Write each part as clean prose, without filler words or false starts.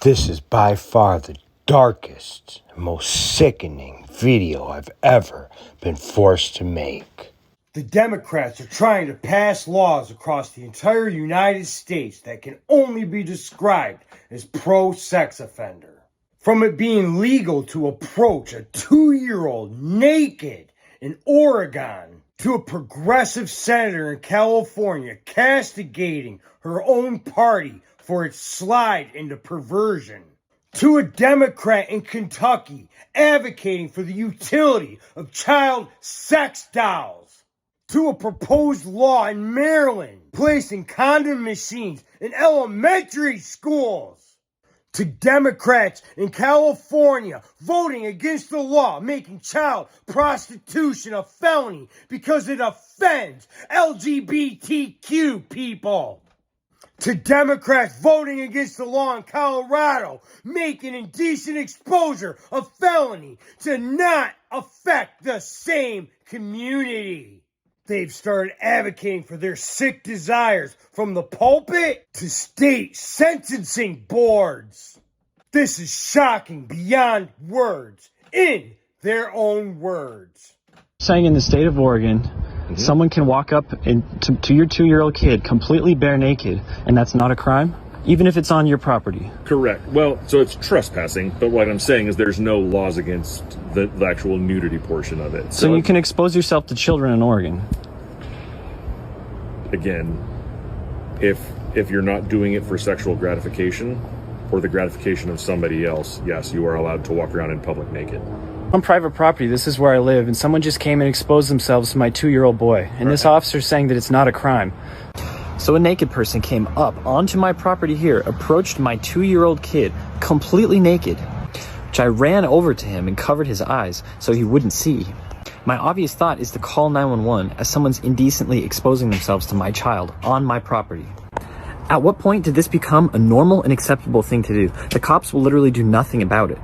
This is by far the darkest and most sickening video I've ever been forced to make. The Democrats are trying to pass laws across the entire United States that can only be described as pro-sex offender. From it being legal to approach a 2-year-old naked in Oregon, to a progressive senator in California castigating her own party for its slide into perversion, to a Democrat in Kentucky advocating for the utility of child sex dolls, to a proposed law in Maryland placing condom machines in elementary schools, to Democrats in California voting against the law making child prostitution a felony because it offends LGBTQ people. To Democrats voting against the law in Colorado making indecent exposure a felony to not affect the same community. They've started advocating for their sick desires from the pulpit to state sentencing boards. This is shocking beyond words, in their own words. Saying in the state of Oregon, someone can walk up to your 2-year-old kid completely bare naked, and that's not a crime? Even if it's on your property? Correct. Well, so it's trespassing, but what I'm saying is there's no laws against the actual nudity portion of it. So you can expose yourself to children in Oregon? Again, if you're not doing it for sexual gratification or the gratification of somebody else, yes, you are allowed to walk around in public naked. On private property, this is where I live, and someone just came and exposed themselves to my 2-year-old boy, and this officer's saying that it's not a crime. So a naked person came up onto my property here, approached my 2-year-old kid, completely naked, which I ran over to him and covered his eyes so he wouldn't see. My obvious thought is to call 911 as someone's indecently exposing themselves to my child on my property. At what point did this become a normal and acceptable thing to do? The cops will literally do nothing about it.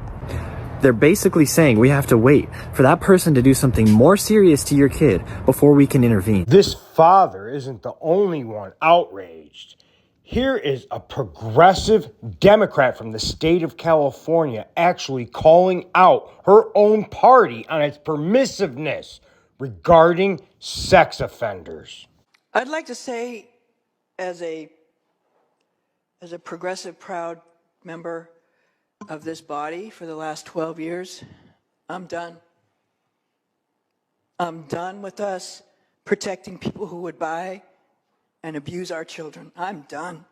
They're basically saying we have to wait for that person to do something more serious to your kid before we can intervene. This father isn't the only one outraged. Here is a progressive Democrat from the state of California actually calling out her own party on its permissiveness regarding sex offenders. I'd like to say, as a progressive, proud member of this body for the last 12 years, I'm done. I'm done with us protecting people who would buy and abuse our children. I'm done.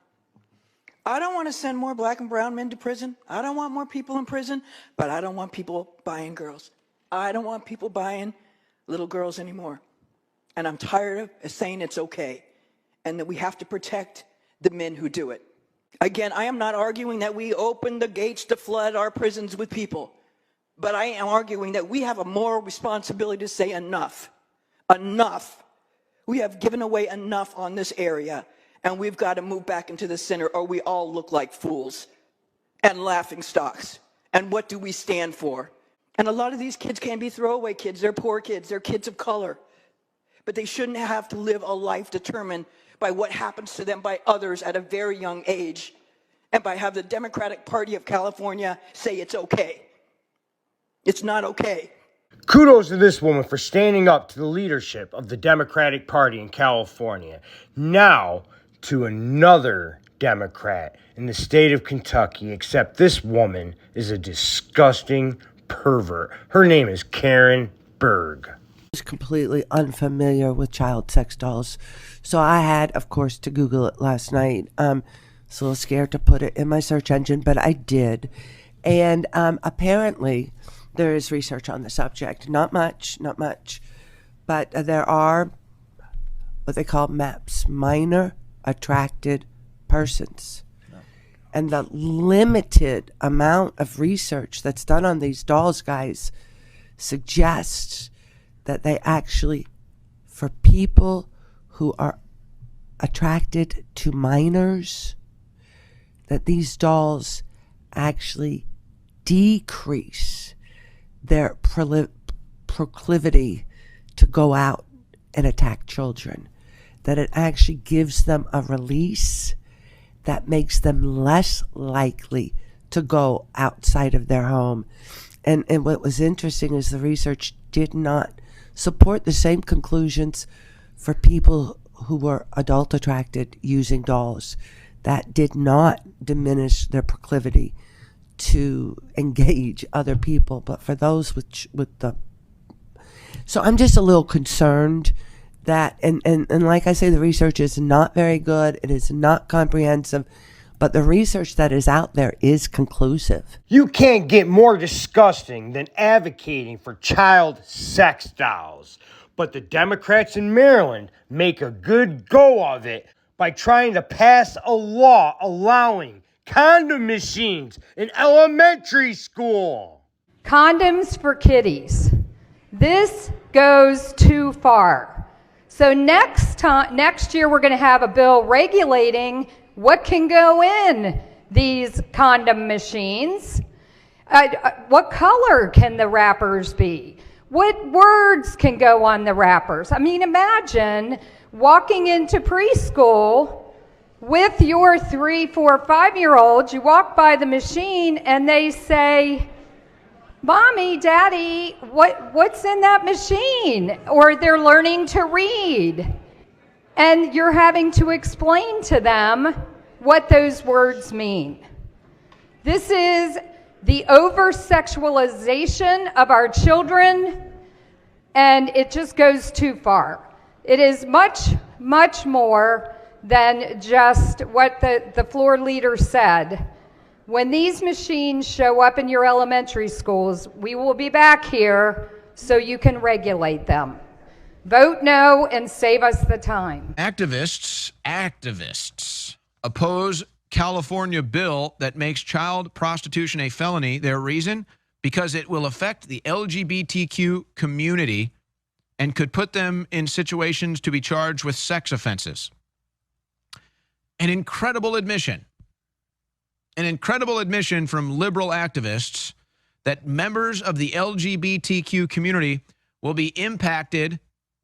I don't want to send more black and brown men to prison. I don't want more people in prison, but I don't want people buying girls. I don't want people buying little girls anymore. And I'm tired of saying it's okay and that we have to protect the men who do it. Again, I am not arguing that we open the gates to flood our prisons with people, but I am arguing that we have a moral responsibility to say enough. Enough. We have given away enough on this area, and we've got to move back into the center, or we all look like fools and laughing stocks. And what do we stand for? And a lot of these kids can't be throwaway kids. They're poor kids. They're kids of color. But they shouldn't have to live a life determined by what happens to them by others at a very young age, and by have the Democratic Party of California say it's okay. It's not okay. Kudos to this woman for standing up to the leadership of the Democratic Party in California. Now to another Democrat in the state of Kentucky, except this woman is a disgusting pervert. Her name is Karen Berg. Was completely unfamiliar with child sex dolls, so I had, of course, to Google it last night. So a little scared to put it in my search engine, but I did. And apparently there is research on the subject. Not much, but there are what they call MAPs, minor attracted persons. And the limited amount of research that's done on these dolls, guys, suggests that they actually, for people who are attracted to minors, that these dolls actually decrease their proclivity to go out and attack children. That it actually gives them a release that makes them less likely to go outside of their home. And what was interesting is the research did not support the same conclusions for people who were adult attracted using dolls. That did not diminish their proclivity to engage other people, but for those with the, so I'm just a little concerned that, and like I say, the research is not very good. It is not comprehensive, but the research that is out there is conclusive. You can't get more disgusting than advocating for child sex dolls. But the Democrats in Maryland make a good go of it by trying to pass a law allowing condom machines in elementary school. Condoms for kiddies. This goes too far. So next year we're going to have a bill regulating what can go in these condom machines. What color can the wrappers be? What words can go on the wrappers? I mean, imagine walking into preschool with your 3, 4, 5-year-olds. You walk by the machine and they say, "Mommy, Daddy, what's in that machine?" Or they're learning to read. And you're having to explain to them what those words mean. This is the over-sexualization of our children, and it just goes too far. It is much, much more than just what the floor leader said. When these machines show up in your elementary schools, we will be back here so you can regulate them. Vote no and save us the time. Activists oppose California bill that makes child prostitution a felony. Their reason? Because it will affect the LGBTQ community and could put them in situations to be charged with sex offenses. An incredible admission from liberal activists that members of the LGBTQ community will be impacted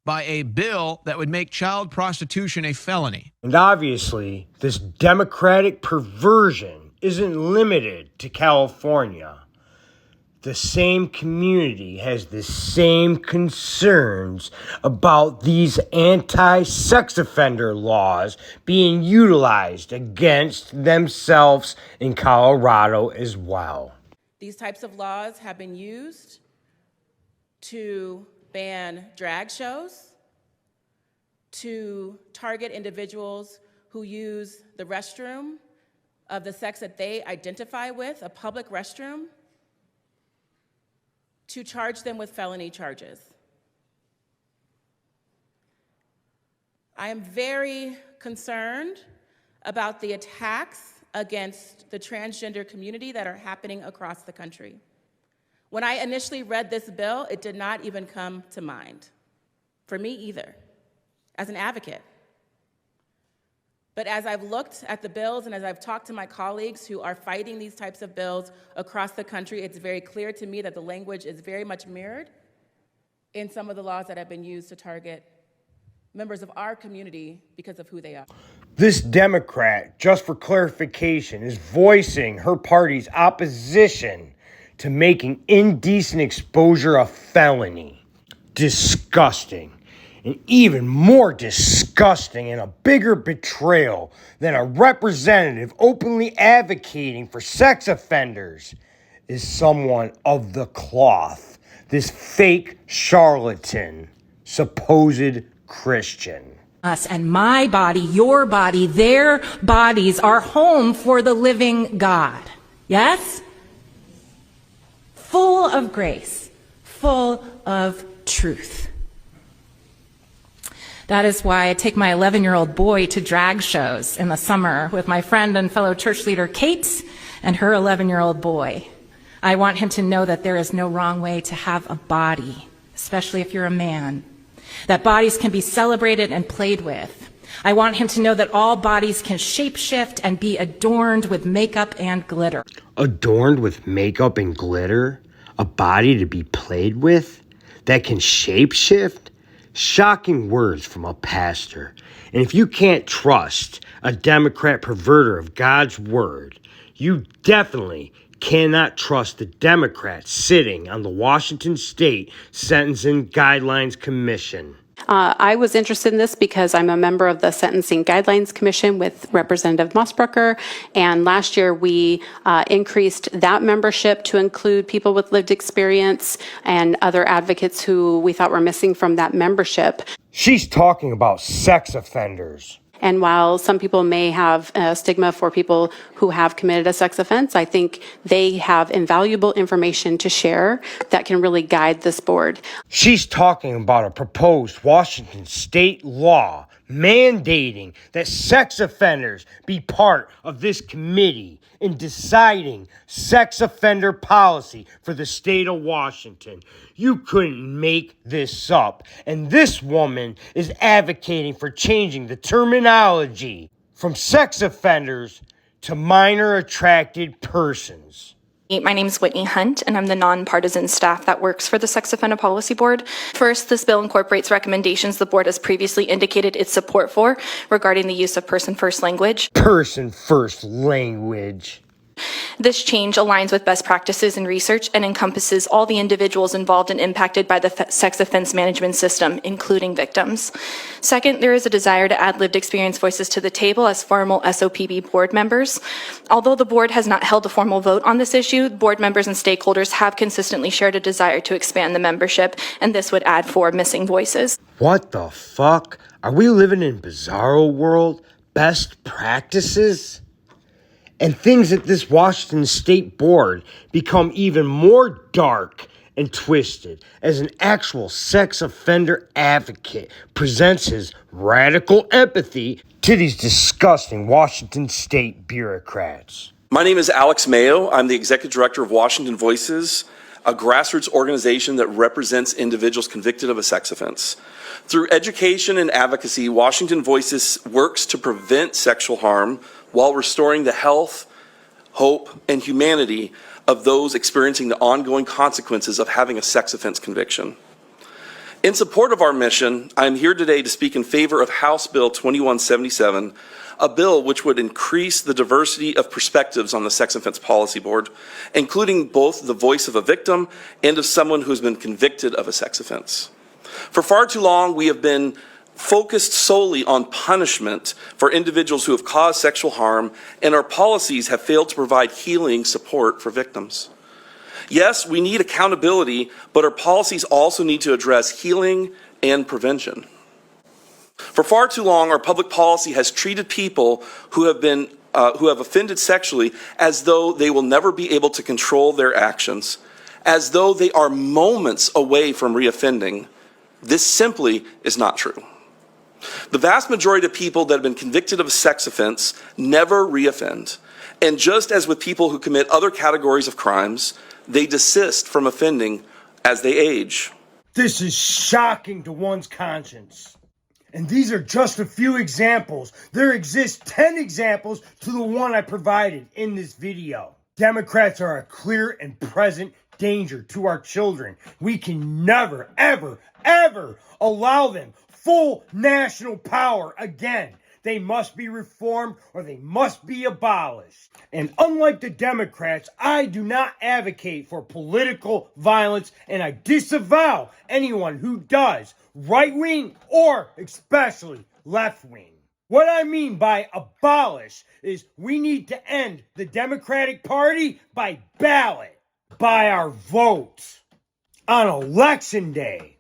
by a bill that would make child prostitution a felony. And obviously, this democratic perversion isn't limited to California. The same community has the same concerns about these anti-sex offender laws being utilized against themselves in Colorado as well. These types of laws have been used to ban drag shows, to target individuals who use the restroom of the sex that they identify with, a public restroom, to charge them with felony charges. I am very concerned about the attacks against the transgender community that are happening across the country. When I initially read this bill, it did not even come to mind, for me either, as an advocate. But as I've looked at the bills and as I've talked to my colleagues who are fighting these types of bills across the country, it's very clear to me that the language is very much mirrored in some of the laws that have been used to target members of our community because of who they are. This Democrat, just for clarification, is voicing her party's opposition to making indecent exposure a felony. Disgusting. And even more disgusting and a bigger betrayal than a representative openly advocating for sex offenders is someone of the cloth, this fake charlatan, supposed Christian. Us and my body, your body, their bodies are home for the living God. Yes? Full of grace, full of truth. That is why I take my 11-year-old boy to drag shows in the summer with my friend and fellow church leader Kate and her 11-year-old boy. I want him to know that there is no wrong way to have a body, especially if you're a man. That bodies can be celebrated and played with. I want him to know that all bodies can shapeshift and be adorned with makeup and glitter. Adorned with makeup and glitter? A body to be played with? That can shapeshift? Shocking words from a pastor. And if you can't trust a Democrat perverter of God's word, You definitely cannot trust the Democrats sitting on the Washington State Sentencing Guidelines Commission. I was interested in this because I'm a member of the Sentencing Guidelines Commission with Representative Mossbrucker, and last year we increased that membership to include people with lived experience and other advocates who we thought were missing from that membership. She's talking about sex offenders. And while some people may have a stigma for people who have committed a sex offense, I think they have invaluable information to share that can really guide this board. She's talking about a proposed Washington state law mandating that sex offenders be part of this committee in deciding sex offender policy for the state of Washington. You couldn't make this up. And this woman is advocating for changing the terminology from sex offenders to minor attracted persons. My name is Whitney Hunt, and I'm the nonpartisan staff that works for the Sex Offender Policy Board. First, this bill incorporates recommendations the board has previously indicated its support for regarding the use of person-first language. Person-first language. This change aligns with best practices in research and encompasses all the individuals involved and impacted by the sex offense management system, including victims. Second, there is a desire to add lived experience voices to the table as formal SOPB board members. Although the board has not held a formal vote on this issue, board members and stakeholders have consistently shared a desire to expand the membership, and this would add 4 missing voices. What the fuck? Are we living in bizarro world? Best practices? And things at this Washington State Board become even more dark and twisted as an actual sex offender advocate presents his radical empathy to these disgusting Washington State bureaucrats. My name is Alex Mayo. I'm the Executive Director of Washington Voices, a grassroots organization that represents individuals convicted of a sex offense. Through education and advocacy, Washington Voices works to prevent sexual harm while restoring the health, hope, and humanity of those experiencing the ongoing consequences of having a sex offense conviction. In support of our mission, I am here today to speak in favor of House Bill 2177, a bill which would increase the diversity of perspectives on the Sex Offense Policy Board, including both the voice of a victim and of someone who has been convicted of a sex offense. For far too long, we have been focused solely on punishment for individuals who have caused sexual harm, and our policies have failed to provide healing support for victims. Yes, we need accountability, but our policies also need to address healing and prevention. For far too long, our public policy has treated people who have offended sexually as though they will never be able to control their actions, as though they are moments away from reoffending. This simply is not true. The vast majority of people that have been convicted of a sex offense never reoffend. And just as with people who commit other categories of crimes, they desist from offending as they age. This is shocking to one's conscience. And these are just a few examples. There exist 10 examples to the one I provided in this video. Democrats are a clear and present danger to our children. We can never, ever, ever allow them full national power again. They must be reformed or they must be abolished. And unlike the Democrats, I do not advocate for political violence, and I disavow anyone who does, right-wing or especially left-wing. What I mean by abolish is we need to end the Democratic Party by ballot, by our votes, on Election Day.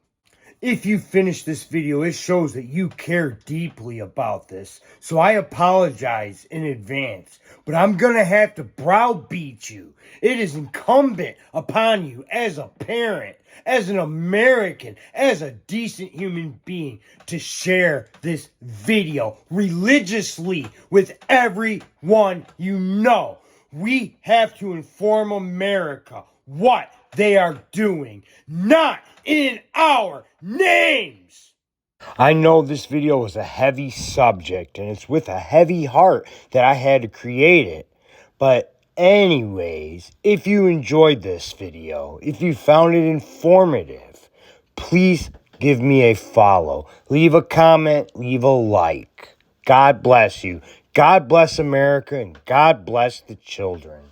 If you finish this video, it shows that you care deeply about this. So I apologize in advance, but I'm going to have to browbeat you. It is incumbent upon you as a parent, as an American, as a decent human being to share this video religiously with everyone you know. We have to inform America what they are doing, not in our names. I know this video was a heavy subject, and it's with a heavy heart that I had to create it. But anyways, if you enjoyed this video, if you found it informative, please give me a follow. Leave a comment, leave a like. God bless you. God bless America and God bless the children.